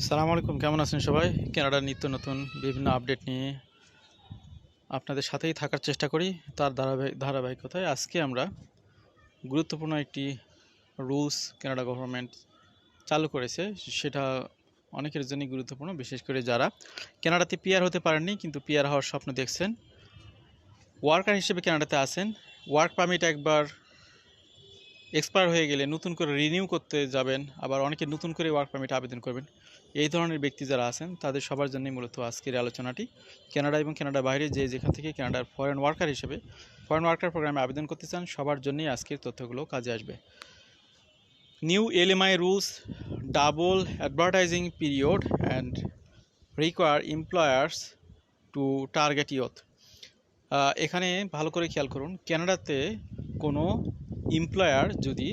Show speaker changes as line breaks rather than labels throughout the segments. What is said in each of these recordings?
সালাম আলাইকুম, কেমন আছেন সবাই? কানাডার নিত্য নতুন বিভিন্ন আপডেট নিয়ে আপনাদের সাথেই থাকার চেষ্টা করি। তার ধারাবাহিকতায় আজকে আমরা গুরুত্বপূর্ণ একটি রুলস কানাডা গভর্নমেন্ট চালু করেছে। সেটা অনেকের জন্যই গুরুত্বপূর্ণ, বিশেষ করে যারা কানাডাতে পিআর হতে পারেননি কিন্তু পিআর হওয়ার স্বপ্ন দেখছেন, ওয়ার্কার হিসেবে কানাডাতে আছেন। ওয়ার্ক পারমিট একবার এক্সপায়ার হয়ে গেলে নতুন করে রিনিউ করতে যাবেন, আবার অনেকে নতুন করে ওয়ার্ক পারমিট আবেদন করবেন। এই ধরনের ব্যক্তি যারা আছেন তাদের সবার জন্যই মূলত আজকের আলোচনাটি। কানাডা এবং কানাডার বাইরে যেখান থেকে কানাডার ফরেন ওয়ার্কার হিসেবে ফরেন ওয়ার্কার প্রোগ্রামে আবেদন করতে চান, সবার জন্যই আজকের তথ্যগুলো কাজে আসবে। New LMI rules, double advertising period and require employers to target youth. এখানে ভালো করে খেয়াল করুন, কানাডাতে কোনো এমপ্লয়ার যদি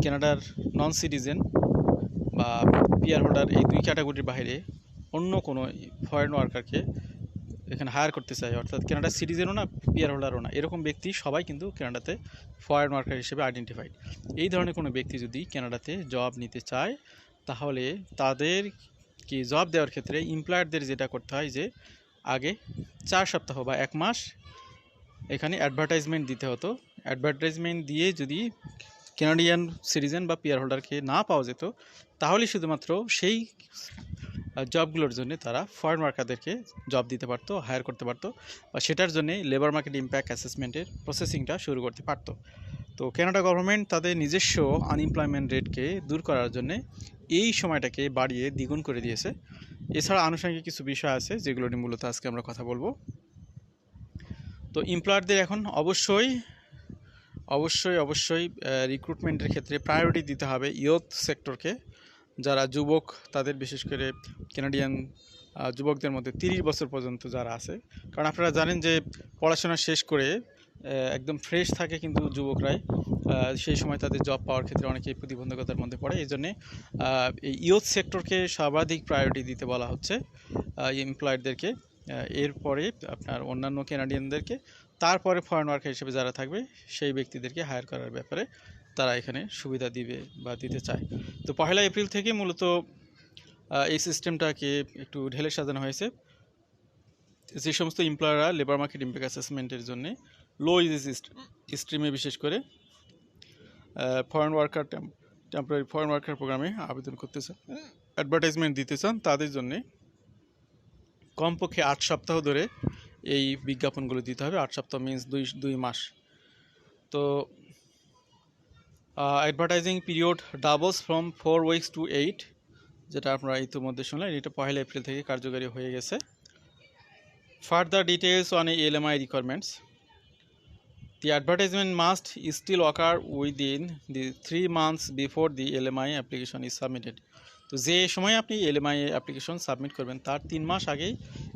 কানাডার নন সিটিজেন বা পিআর হোল্ডার এই দুই ক্যাটাগরির বাইরে অন্য কোনো ফরেন ওয়ার্কারকে এখানে হায়ার করতে চায়, অর্থাৎ কানাডার সিটিজেনও না পিআর হোল্ডারও না, এরকম ব্যক্তি সবাই কিন্তু কানাডাতে ফরেন ওয়ার্কার হিসেবে আইডেন্টিফাইড। এই ধরনের কোনো ব্যক্তি যদি কানাডাতে জব নিতে চায়, তাহলে তাদেরকে জব দেওয়ার ক্ষেত্রে এমপ্লয়ারদের যেটা করতে হয় যে আগে 4 সপ্তাহ বা 1 মাস এখানে অ্যাডভার্টাইজমেন্ট দিতে হতো। অ্যাডভার্টাইজমেন্ট দিয়ে যদি কানাডিয়ান সিটিজেন বা পিআর হোল্ডারকে না পাওয়া যেত, তাহলে শুধুমাত্র সেই জবগুলোর জন্য তারা ফরেন ওয়ার্কারদেরকে জব দিতে পারতো, হায়ার করতে পারতো, বা সেটার জন্যে লেবার মার্কেট ইম্প্যাক্ট অ্যাসেসমেন্টের প্রসেসিংটা শুরু করতে পারতো। তো কানাডা গভর্নমেন্ট তাদের নিজস্ব আনএমপ্লয়মেন্ট রেটকে দূর করার জন্যে এই সময়টাকে বাড়িয়ে দ্বিগুণ করে দিয়েছে। এছাড়া আনুষঙ্গিক কিছু বিষয় আছে যেগুলো নিয়ে মূলত আজকে আমরা কথা বলবো। তো এমপ্লয়ারদের এখন অবশ্যই রিক্রুটমেন্টের ক্ষেত্রে প্রায়োরিটি দিতে হবে ইয়ুথ সেক্টরকে। যারা যুবক, তাদের বিশেষ করে কানাডিয়ান যুবকদের মধ্যে 30 বছর পর্যন্ত যারা আছে, কারণ আপনারা জানেন যে পড়াশোনা শেষ করে একদম ফ্রেশ থাকে কিন্তু যুবকরাই, সেই সময় তাদের জব পাওয়ার ক্ষেত্রে অনেকেই প্রতিবন্ধকতার মধ্যে পড়ে। এই জন্যে এই ইয়ুথ সেক্টরকে সর্বাধিক প্রায়োরিটি দিতে বলা হচ্ছে এমপ্লয়ারদেরকে, এরপরে আপনার অন্যান্য কানাডিয়ানদেরকে, তারপরে ফরেন ওয়ার্কার হিসেবে যারা থাকবে সেই ব্যক্তিদেরকে হায়ার করার ব্যাপারে তারা এখানে সুবিধা দিবে বা দিতে চায়। তো 1 এপ্রিল থেকে মূলত এই সিস্টেমটাকে একটু ঢেলে সাজানো হয়েছে। যে সমস্ত এমপ্লয়াররা লেবার মার্কেট ইম্প্যাক্ট অ্যাসেসমেন্টের জন্য লো ইজ স্ট্রিমে বিশেষ করে foreign worker temporary foreign worker প্রোগ্রামে আবেদন করতে চান, অ্যাডভার্টাইজমেন্ট দিতে চান, তাদের জন্যে কমপক্ষে 8 সপ্তাহ ধরে এই বিজ্ঞাপনগুলো দিতে হবে। 8 সপ্তাহ মিনস 2 মাস। তো advertising period doubles from 4 weeks two 8, যেটা আপনারা ইতিমধ্যে শুনলেন, এটা 1 এপ্রিল থেকে কার্যকারী হয়ে গেছে। Further details on LMI requirements, the advertisement must still occur within the 3 months before the LMI application is submitted. তো যে সময় আপনি এলএমআই অ্যাপ্লিকেশন সাবমিট করবেন তার 3 মাস আগেই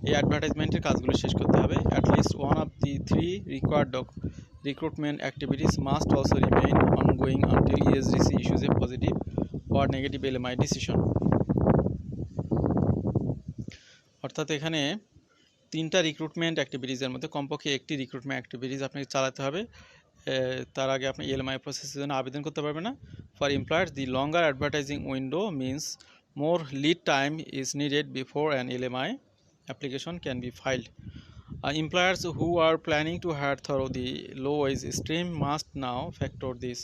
এই অ্যাডভার্টাইজমেন্টের কাজগুলো শেষ করতে হবে। At least one of the 3 required recruitment activities must also remain ongoing until ESDC issues a positive or negative LMI decision. অর্থাৎ এখানে 3টা রিক্রুটমেন্ট অ্যাক্টিভিটিসের মধ্যে কমপক্ষে একটি রিক্রুটমেন্ট অ্যাক্টিভিটিস আপনাকে চালাতে হবে, তার আগে আপনি এলএমআই প্রসেসের জন্য আবেদন করতে পারবেন না। For employers, the longer advertising window means more lead time is needed before an LMI application can be filed. Employers who are planning to hire through the low wage stream must now factor this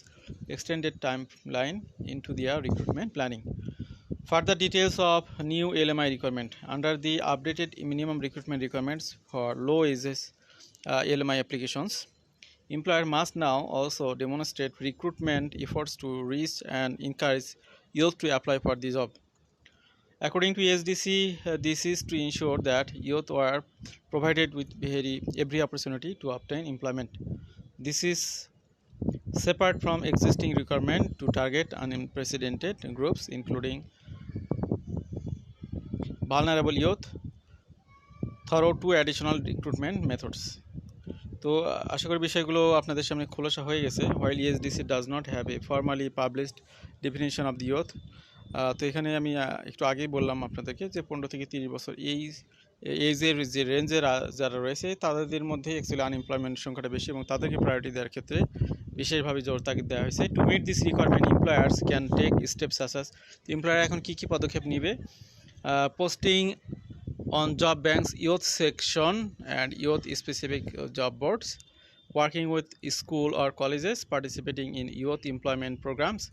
extended timeline into their recruitment planning. Further details of new LMI requirement. Under the updated minimum recruitment requirements for low wages LMI applications, employer must now also demonstrate recruitment efforts to reach and encourage youth to apply for the job. According to SDC, this is to ensure that youth are provided with every opportunity to obtain employment. This is separate from existing requirement to target unprecedented groups including vulnerable youth through 2 additional recruitment methods. তো আশা করি বিষয়গুলো আপনাদের সামনে খোলাসা হয়ে গেছে। While ESDC does not have a formally published definition of the youth, তো এখানে আমি একটু আগেই বললাম আপনাদেরকে যে 15 থেকে 30 বছর এই এজের যে রেঞ্জের যারা রয়েছে তাদের মধ্যে অ্যাকচুয়ালি আনএমপ্লয়মেন্ট সংখ্যাটা বেশি এবং তাদেরকে প্রায়োরিটি দেওয়ার ক্ষেত্রে বিশেষভাবে জোর তাগিদ দেওয়া হয়েছে। To meet this requirement employers can take steps such as, employer এখন কী কী পদক্ষেপ নেবে? Posting on job banks, youth section and youth specific job boards, working with school or colleges, participating in youth employment programs,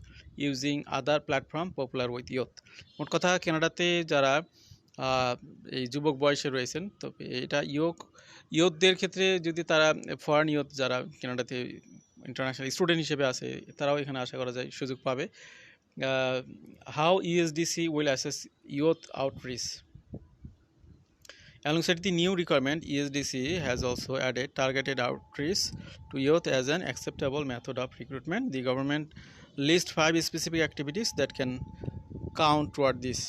using other platform popular with youth. মোট কথা কানাডাতে যারা এই যুবক বয়সে রয়েছেন, তো এটা ইয়ুথদের ক্ষেত্রে যদি তারা ফরেন ইয়ুথ যারা কানাডাতে ইন্টারন্যাশনাল স্টুডেন্ট হিসেবে আছে, তারাও এখানে আশা করা যায় সুযোগ পাবে। How USDC will assess youth outreach? Alongside the new requirement, ESDC has also added targeted outreach to youth as an acceptable method of recruitment. The government lists 5 specific activities that can count toward this.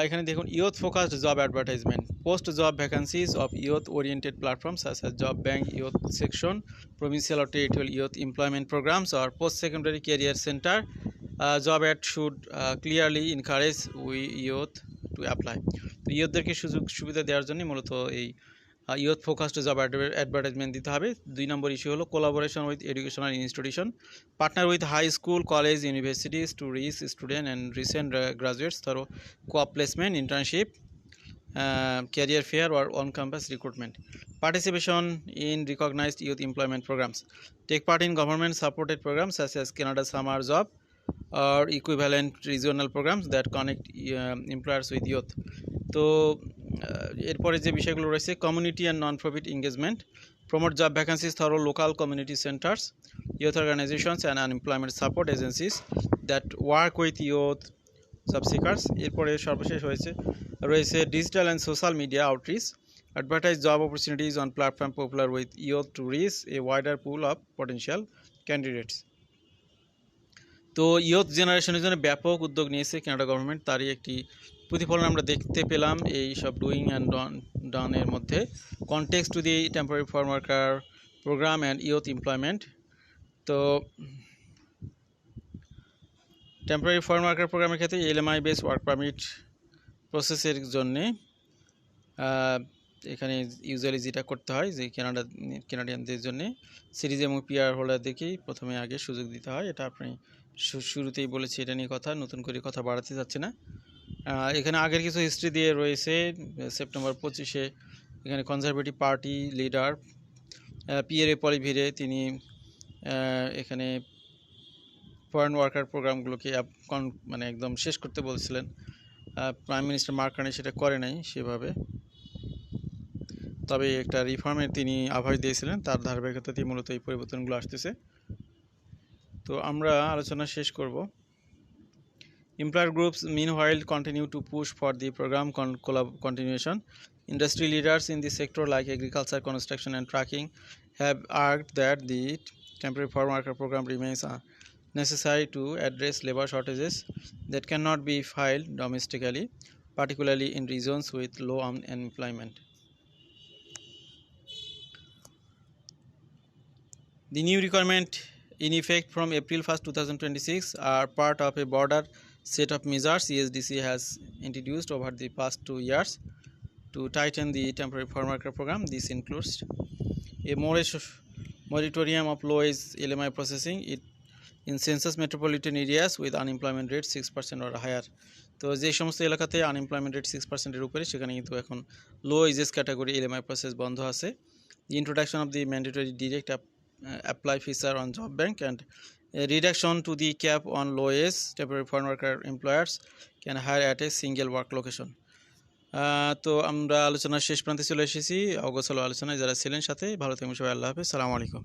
এখানে দেখুন, youth focused job advertisement, post job vacancies of youth oriented platforms such as job bank, youth section, provincial or territorial youth employment programs or post-secondary career center. Job ad should clearly encourage youth to apply. তো ইয়ুথদেরকে সুযোগ সুবিধা দেওয়ার জন্য মূলত এই youth focused job advertisement দিতে হবে। 2 নম্বর ইস্যু হলো collaboration with educational institution, partner with high school, college, universities to reach student and recent graduates through co-op placement, internship, career fair or on-campus recruitment. Participation in recognized youth employment programs. Take part in government supported programs such as Canada Summer Job or equivalent regional programs that connect employers with youth. তো এরপরে যে বিষয়গুলো রয়েছে, community and non profit engagement, promote job vacancies through local community centres, youth organisations and unemployment support agencies that work with youth job seekers. এরপরে সর্বশেষ রয়েছে digital and social media outreach, advertise job opportunities on platform popular with youth to reach a wider pool of potential candidates. তো youth জেনারেশনের জন্য ব্যাপক উদ্যোগ নিয়েছে Canada government, তারই একটি প্রতিফলন আমরা দেখতে পেলাম এই সব ডুইং অ্যান্ড ডানের মধ্যে। Context to the temporary foreign worker program and youth employment. তো টেম্পোরারি ফরেন ওয়ার্কার প্রোগ্রামের ক্ষেত্রে এলএমআই বেস ওয়ার্ক পারমিট প্রসেসের জন্যে এখানে ইউজুয়ালি যেটা করতে হয় যে কানাডিয়ানদের জন্য সিরিজ এবং পিআর হোল্ডারদেরকেই প্রথমে আগে সুযোগ দিতে হয়। এটা আপনি শুরুতেই বলেছি, এটা নিয়ে কথা নতুন করে কথা বাড়াতে যাচ্ছে না। এখানে আগের কিছু হিস্ট্রি দিয়ে রয়েছে। সেপ্টেম্বর 25-এ এখানে কনজারভেটিভ পার্টি লিডার পিয়েরে পলিভিরে তিনি এখানে ফরেন ওয়ার্কার প্রোগ্রামগুলোকে মানে একদম শেষ করতে বলছিলেন। প্রাইম মিনিস্টার মার্ক কার্নি সেটা করে নাই সেভাবে, তবে একটা রিফর্মের তিনি আভাস দিয়েছিলেন। তার ধারাবাহিকতাতেই মূলত এই পরিবর্তনগুলো আসতেছে। তো আমরা আলোচনা শেষ করব। Employer groups meanwhile continue to push for the program continuation. Industry leaders in the sector like agriculture, construction and trucking have argued that the temporary foreign worker program remains necessary to address labor shortages that cannot be filled domestically, particularly in regions with low unemployment. The new requirement in effect from April 1st, 2026 are part of a broader set of measures ESDC has introduced over the past 2 years to tighten the temporary foreign worker program. This includes a moratorium of low-wage LMI processing in census metropolitan areas with unemployment rate 6% or higher. তো যে সমস্ত এলাকাতে unemployment rate 6%-এর উপরে সেখানে কিন্তু এখন লো edges category LMI process বন্ধ আছে। The introduction of the mandatory direct apply feature on job bank and a reduction to the cap on low age temporary foreign worker employers can hire at a single work location. তো আমরা আলোচনার শেষ প্রান্তে চলে এসেছি। অগোছালো আলোচনায় যারা ছিলেন সাথে, ভালো থাকবেন সবাই। আল্লাহ হাফেজ, সালামু আলাইকুম।